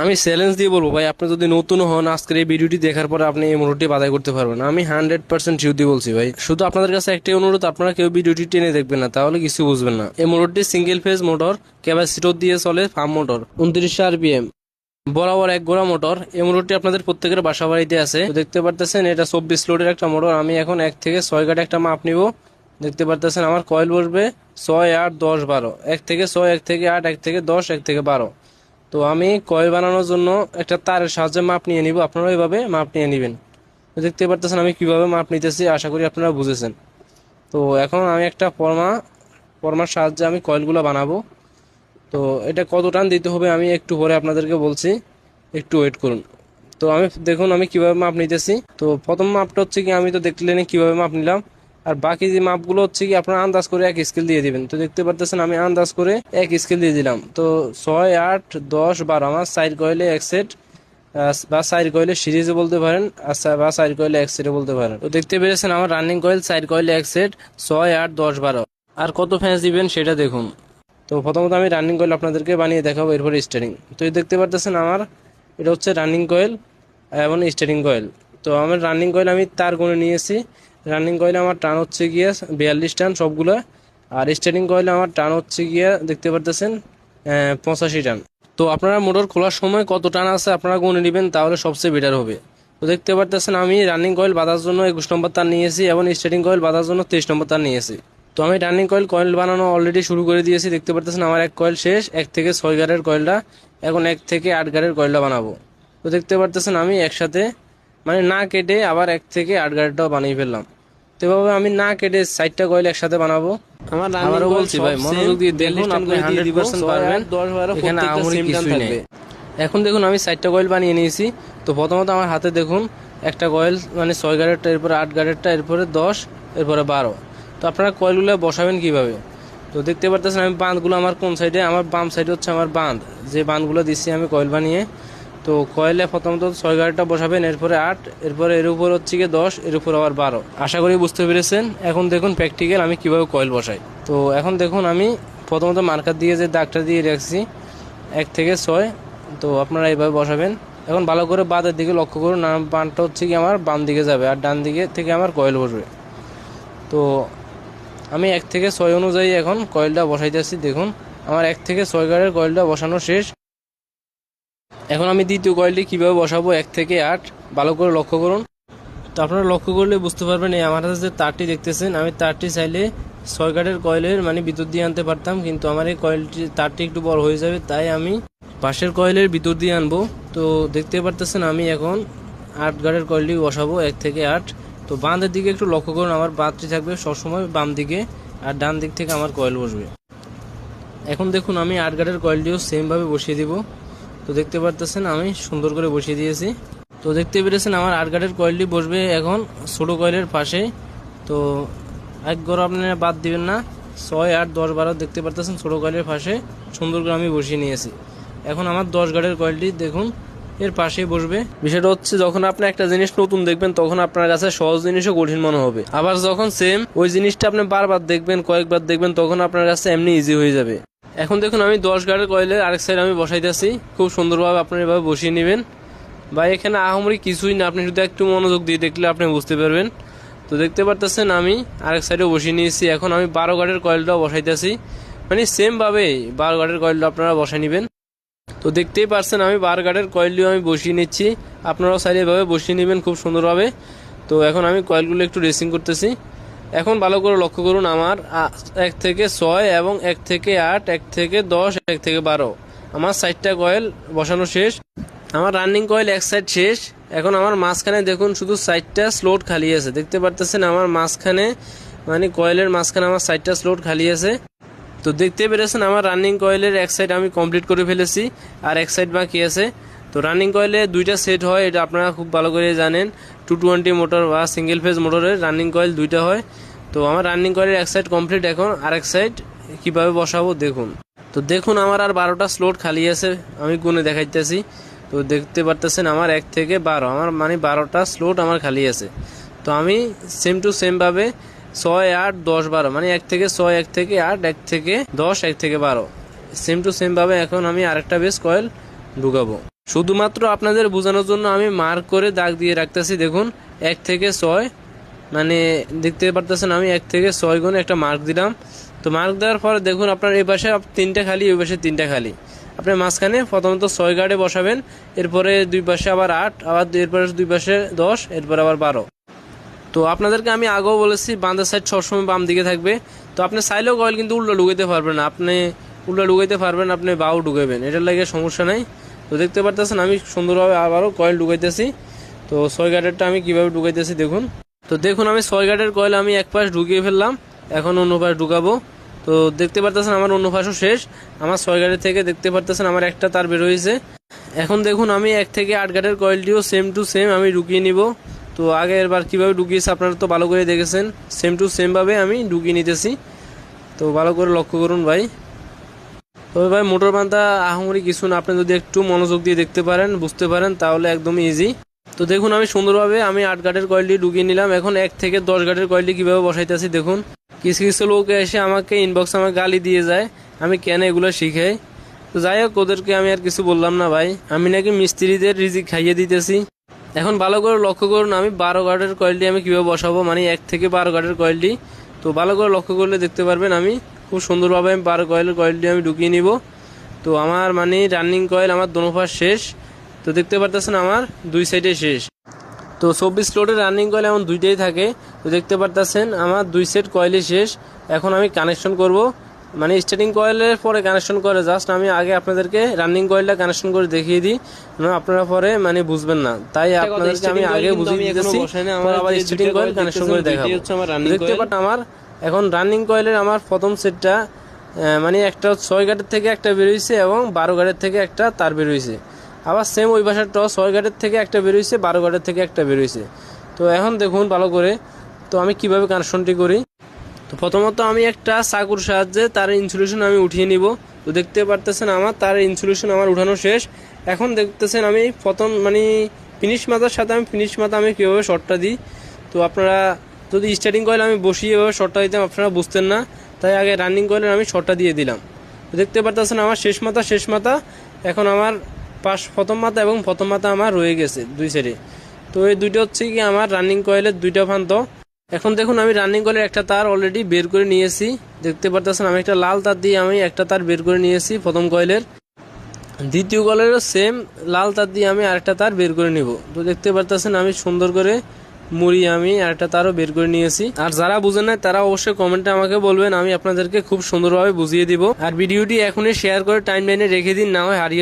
আমি চ্যালেঞ্জ দিয়ে বলবো ভাই, আপনি যদি নতুন হন আজকের এই ভিডিওটি দেখার পরে আপনি এই মোটরটি বাছাই করতে পারবেন। আমি 100% শিওর দিয়ে বলছি ভাই। শুধু আপনাদের কাছে একটাই অনুরোধ, আপনারা কেউ ভিডিওটি টেনে দেখবেন না, তাহলে কিছু বুঝবেন না। এই মোটরটি সিঙ্গেল ফেজ মোটর, ক্যাপাসিটর দিয়ে চলে, ফার্ম মোটর, 2900 RPM, বরাবর এক গোড়া মোটর। এই মোটরটি আপনাদের প্রত্যেকের বাসা বাড়িতে আছে। তো দেখতে পারতেছেন এটা 24 লোডের একটা মোটর। আমি এখন 1 থেকে 6 গাড়ি একটা মাপ নিব। দেখতে পারতেছেন আমার কয়েল বসবে 6, 8, 10, 12, 1 থেকে 6, 1 থেকে 8, 1 থেকে 10, 1 থেকে 12। তো আমি কয়েল বানানোর জন্য একটা তারের সাহায্যে মাপ নিয়ে নিব, আপনারা এইভাবে মাপ নিয়ে নেবেন। তো দেখতে পারতেছেন আমি কিভাবে মাপ নিতেছি, আশা করি আপনারা বুঝেছেন। তো এখন আমি একটা ফর্মার সাহায্যে আমি কয়েলগুলো বানাবো। তো এটা কত টান দিতে হবে আমি একটু পরে আপনাদেরকে বলছি, একটু ওয়েট করুন। তো আমি দেখুন আমি কিভাবে মাপ নিতেছি। তো প্রথম মাপটা হচ্ছে কি, আমি তো দেখলেন কিভাবে মাপ নিলাম। আর বাকি যে মাপগুলো হচ্ছে কি আপনারা আন্দাজ করে এক স্কেল দিয়ে দিবেন। তো দেখতে পারতেছেন আমি আন্দাজ করে এক স্কেল দিয়ে দিলাম। তো 6, 8, 10, 12 আমার সাইড কয়েলে এক সেট, বা সাইড কয়েলে সিরিজে বলতে পারেন, আচ্ছা, বা সাইড কয়েলে এক সেটে বলতে পারেন। তো দেখতে পেরেছেন আমার রানিং কয়েল সাইড কয়েলে এক সেট, 6, 8, 10, 12। আর কত ফ্যান্স দিবেন সেটা দেখুন। তো প্রথমত আমি রানিং কয়েল আপনাদেরকে বানিয়ে দেখাবো, এরপরে স্টারিং। তো এই দেখতে পারতেছেন আমার এটা হচ্ছে রানিং কয়েল এবং স্টারিং কয়েল। তো আমার রানিং কয়েল আমি তার গুণে নিয়েছি। রানিং কয়েলে আমার টান হচ্ছে গিয়ে 42 টান সবগুলো। আর স্টারিং কয়েলে আমার টান হচ্ছে গিয়ে দেখতে পারতেছেন 85 টান। তো আপনারা মোটর খোলার সময় কত টান আছে আপনারা গুনে নেবেন, তাহলে সবচেয়ে বেটার হবে। তো দেখতে পারতেছেন আমি রানিং কয়েল বাঁধার জন্য 21 নম্বর তার নিয়েছি এবং স্টারিং কয়েল বাঁধার জন্য 23 নম্বর তার নিয়েছি। তো আমি রানিং কয়েল বানানো অলরেডি শুরু করে দিয়েছি। দেখতে পারতেছেন আমার এক কয়েল শেষ, 1 থেকে 6 গারের কয়েলটা। এখন 1 থেকে 8 গারের কয়েলটা বানাবো। তো দেখতে পারতেছেন আমি একসাথে মানে না কেটে আবার 1 থেকে 8 গারেরটাও বানিয়ে ফেললাম। তো এভাবে আমি না কেটে 4টা কয়েল একসাথে বানাবো। আমার আবারও বলছি ভাই, মনোযোগ দিয়ে দেখুন, আপনি 100% পারবেন। এখানে আহামরি কিছুই নেই। এখন দেখুন আমি 4টা কয়েল বানিয়ে নিয়েছি। তো প্রথমত আমার হাতে দেখুন একটা কয়েল মানে 6 গারেরটা, এরপরে 8 গারেরটা, এরপরে 10, এরপরে 12। তো আপনারা কয়েলগুলো বসাবেন কিভাবে? তো দেখতে পারতেছেন আমি বাঁধগুলো আমার কোন সাইডে, আমার বাম সাইডে হচ্ছে আমার বাঁধ, যে বাঁধগুলো দিচ্ছি আমি কয়েল বানিয়ে। তো কয়েলে প্রথমত 6 গারেরটা বসাবেন, এরপরে 8, এরপরে এর উপর হচ্ছে গিয়ে 10, এর উপর আবার 12। আশা করি বুঝতে পেরেছেন। এখন দেখুন প্র্যাকটিক্যাল আমি কিভাবে কয়েল বসাই। তো এখন দেখুন আমি প্রথমত মার্কার দিয়ে যে দাগটা দিয়ে রাখছি 1 থেকে 6। তো আপনারা এইভাবে বসাবেন। এখন ভালো করে বাঁধের দিকে লক্ষ্য করুন, বাঁধটা হচ্ছে কি আমার বাম দিকে যাবে আর ডান দিকে থেকে আমার কয়েল বসবে। তো আমি 1 থেকে 6 অনুযায়ী এখন কয়েলটা বসাইতেছি। দেখুন আমার 1 থেকে 6 গারের কয়েলটা বসানো শেষ। এখন আমি দ্বিতীয় কয়েলটি কীভাবে বসাবো 1 থেকে 8, ভালো করে লক্ষ্য করুন। তো আপনারা লক্ষ্য করলে বুঝতে পারবেন, এই আমার হাতে যে তারটি দেখতেছেন, আমি তারটি চাইলে 6 গারের কয়েলের মানে ভিতর দিয়ে আনতে পারতাম, কিন্তু আমার এই কয়েলটি তারটি একটু বড় হয়ে যাবে, তাই আমি পাশের কয়েলের ভিতর দিয়ে আনবো। তো দেখতে পারতেছেন আমি এখন 8 গারের কয়েলটি বসাবো 1 থেকে 8। তো বাঁধের দিকে একটু লক্ষ্য করুন, আমার বাঁধটি থাকবে সবসময় বাম দিকে আর ডান দিক থেকে আমার কয়েল বসবে। এখন দেখুন আমি 8 গারের কয়েলটিও সেমভাবে বসিয়ে দিব। তো দেখতে পারতেছেন আমি সুন্দর করে বসিয়ে দিয়েছি। তো দেখতে পেরেছেন আমার 8 গারের কয়েলটি বসবে এখন ছোটো কয়েলের পাশে। তো এক গড় আপনারা বাদ দিবেন না, 6, 8, 10, 12 দেখতে পারতেছেন ছোটো কয়েলের পাশে সুন্দর করে আমি বসিয়ে নিয়েছি। এখন আমার 10 গারের কয়েলটি দেখুন এর পাশেই বসবে। বিষয়টা হচ্ছে যখন আপনি একটা জিনিস নতুন দেখবেন তখন আপনার কাছে সহজ জিনিসও কঠিন মনে হবে, আবার যখন সেম ওই জিনিসটা আপনি বারবার দেখবেন, কয়েকবার দেখবেন, তখন আপনার কাছে এমনি ইজি হয়ে যাবে। এখন দেখুন আমি 10 গারের কয়েলের আরেক সাইড আমি বসাইতেছি। খুব সুন্দরভাবে আপনারা এভাবে বসিয়ে নেবেন। বা এখানে আহামরি কিছুই না, আপনি শুধু একটু মনোযোগ দিয়ে দেখলে আপনি বুঝতে পারবেন। তো দেখতে পারতেছেন আমি আরেক সাইডেও বসিয়ে নিয়েছি। এখন আমি 12 গারের কয়েলটাও বসাইতেছি, মানে সেমভাবে 12 গারের কয়েলটা আপনারা বসাই নেবেন। তো দেখতেই পারছেন আমি 12 গারের কয়েলটিও আমি বসিয়ে নিচ্ছি, আপনারাও সাইডে এভাবে বসিয়ে নেবেন খুব সুন্দরভাবে। তো এখন আমি কয়েলগুলো একটু রেসিং করতেছি। এখন ভালো করে লক্ষ্য করুন আমার 1 থেকে 6 এবং 1 থেকে 8, 1 থেকে 10, 1 থেকে 12 আমার 4টা কয়েল বসানো শেষ। আমার রানিং কয়েল এক সাইড শেষ। এখন আমার মাঝখানে দেখুন শুধু 4টা স্লট খালি আছে। দেখতে পারতেছেন আমার মাঝখানে মানে কয়েলের মাঝখানে আমার 4টা স্লট খালি আছে। তো দেখতে পেরেছেন আমার রানিং কয়েলের এক সাইড আমি কমপ্লিট করে ফেলেছি আর এক সাইড বাকি আছে। তো রানিং কয়েলে 2টা সেট হয়, এটা আপনারা খুব ভালো করে জানেন। 220 মোটর বা সিঙ্গেল ফেজ মোটরের রানিং কয়েল 2টা হয়। তো আমার রানিং কয়েলের এক সাইড কমপ্লিট, এখন আরেক সাইড কীভাবে বসাবো দেখুন। তো দেখুন আমার আর 12টা স্লট খালি আছে, আমি গুনে দেখাইতেছি। তো দেখতে পারতেছেন আমার 1 থেকে 12 আমার মানে 12টা স্লট আমার খালি আছে। তো আমি সেম টু সেমভাবে 6, 8, 10, 12 মানে 1 থেকে 6, 1 থেকে 8, 1 থেকে 10, 1 থেকে 12 সেম টু সেমভাবে এখন আমি আরেকটা বেস কয়েল ঢুকাবো। শুধুমাত্র আপনাদের বোঝানোর জন্য আমি মার্ক করে দাগ দিয়ে রাখতেছি। দেখুন 1 থেকে 6, মানে দেখতে পারতেছেন আমি 1 থেকে 6 গুণে একটা মার্ক দিলাম। তো মার্ক দেওয়ার পরে দেখুন আপনার এই পাশে 3টা খালি, ওই পাশে 3টা খালি। আপনি মাঝখানে প্রথমত 6 গার্ডে বসাবেন, এরপরে দুই পাশে আবার 8, আবার এরপরে দুই পাশে 10, এরপরে আবার 12। তো আপনাদেরকে আমি আগেও বলেছি বাঁধের সাইড সবসময় বাম দিকে থাকবে। তো আপনি চাইলেও কয়েল কিন্তু উল্টো ঢুকাইতে পারবেন না, আপনি উল্টো ঢুকাইতে পারবেন, আপনি বাউ ঢুকাবেন, এটার লাগে সমস্যা নাই। তো দেখতে পারতেছেন আমি সুন্দরভাবে আবারও কয়েল ঢুকাইতেছি। তো 6 গার্ডেরটা আমি কীভাবে ঢুকাইতেছি দেখুন। তো দেখুন আমি 6 গার্ডের কয়েল আমি এক পাশ ঢুকিয়ে ফেললাম, এখন অন্য পাশ ঢুকাবো। তো দেখতে পারতেছেন আমার অন্য পাশও শেষ। আমার 6 গার্ডের থেকে দেখতে পারতেছেন আমার একটা তার বের হয়েছে। এখন দেখুন আমি 1 থেকে 8 গার্ডের কয়েলটিও সেম টু সেম আমি ঢুকিয়ে নিব। তো আগের বার কীভাবে ঢুকিয়েছে আপনারা তো ভালো করে দেখেছেন, সেম টু সেমভাবে আমি ঢুকিয়ে নিতেছি। তো ভালো করে লক্ষ্য করুন ভাই। তবে ভাই মোটর বাঁধা আহামরি কিছু না, আপনি যদি একটু মনোযোগ দিয়ে দেখতে পারেন, বুঝতে পারেন, তাহলে একদমই ইজি। তো দেখুন আমি সুন্দরভাবে আমি 8 গার্ডের কয়েলটি ঢুকিয়ে নিলাম। এখন 1 থেকে 10 গার্ডের কয়েলটি কীভাবে বসাইতেছি দেখুন। কিছু কিছু লোক এসে আমাকে ইনবক্স আমাকে গালি দিয়ে যায় আমি কেন এগুলো শিখাই। তো যাই হোক, ওদেরকে আমি আর কিছু বললাম না ভাই, আমি নাকি মিস্ত্রিদের রিজিক খাইয়ে দিতেছি। এখন ভালো করে লক্ষ্য করুন আমি 12 গার্ডের কয়েলটি আমি কীভাবে বসাবো, মানে 1 থেকে 12 গার্ডের কয়েলটি। তো ভালো করে লক্ষ্য করলে দেখতে পারবেন আমি খুব সুন্দরভাবে আমি 12 গার্ডের কয়েলটি আমি ঢুকিয়ে নিব। তো আমার মানে রানিং কয়েল আমার দোনো পাশ শেষ। তো দেখতে পারতেছেন আমার দুই সাইডে শেষ। তো 24 লোডের রানিং কয়েল এমন দুইটাই থাকে। তো দেখতে পারতেছেন আমার 2 সেট কয়েলই শেষ। এখন আমি কানেকশন করব, মানে স্টার্টিং কয়েলের পরে কানেকশন করে জাস্ট আমি আগে আপনাদেরকে রানিং কয়েলটা কানেকশন করে দেখিয়ে দিই, আপনারা পরে মানে বুঝবেন না, তাই আপনাদেরকে আমি আগে বুঝিয়ে দিতেছি, পরে আবার স্টার্টিং কয়েল কানেকশন করে দেখাবো। দেখতে পাচ্ছেন আমার এখন রানিং কয়েলের আমার প্রথম সেটটা মানে একটা 6 গার্ডের থেকে একটা বেরোইছে এবং 12 গার্ডের থেকে একটা তার বেরোইছে। আবার সেম ওই পাশেরটাও 6 গার্ডের থেকে একটা বেরোইছে, 12 গার্ডের থেকে একটা বেরোইছে। তো এখন দেখুন ভালো করে তো আমি কিভাবে কানেকশনটি করি। তো প্রথমত আমি একটা চাকুর সাহায্যে তার ইনসুলেশন আমি উঠিয়ে নিব। তো দেখতে পারতেছেন আমার তার ইনসুলেশন আমার উঠানো শেষ। এখন দেখতেছেন আমি প্রথম মানে ফিনিশ মাথার সাথে আমি ফিনিশ মাথা আমি কীভাবে শর্টটা দিই। তো আপনারা যদি স্টার্টিং কয়েল আমি বসিয়ে এভাবে শর্টটা দিতাম আপনারা বুঝতেন না, তাই আগে রানিং কয়েলের আমি শর্টটা দিয়ে দিলাম। তো দেখতে পারতেছেন আমার শেষ মাথা। এখন আমার প্রথম মাথা এবং প্রথম মাথা আমার রয়ে গেছে দুই সাইডে। তো এই দুইটা হচ্ছে কি আমার রানিং কয়েলের দুইটা প্রান্ত। এখন দেখুন আমি রানিং কয়েলের একটা তার অলরেডি বের করে নিয়েছি। দেখতে পারতেছেন আমি একটা লাল তার দিয়ে আমি একটা তার বের করে নিয়েছি প্রথম কয়েলের। দ্বিতীয় কয়েলেরও সেম লাল তার দিয়ে আমি আরেকটা তার বের করে নিব। তো দেখতে পারতেছেন আমি সুন্দর করে মুড়ি আমি আরেকটা তারও বের করে নিয়েছি। আর যারা বুঝেন না তারা অবশ্যই কমেন্টে আমাকে বলবেন, আমি আপনাদেরকে খুব সুন্দরভাবে বুঝিয়ে দিব। আর ভিডিওটি এখনই শেয়ার করে টাইমলাইনে রেখে দিন, না হয় হারিয়ে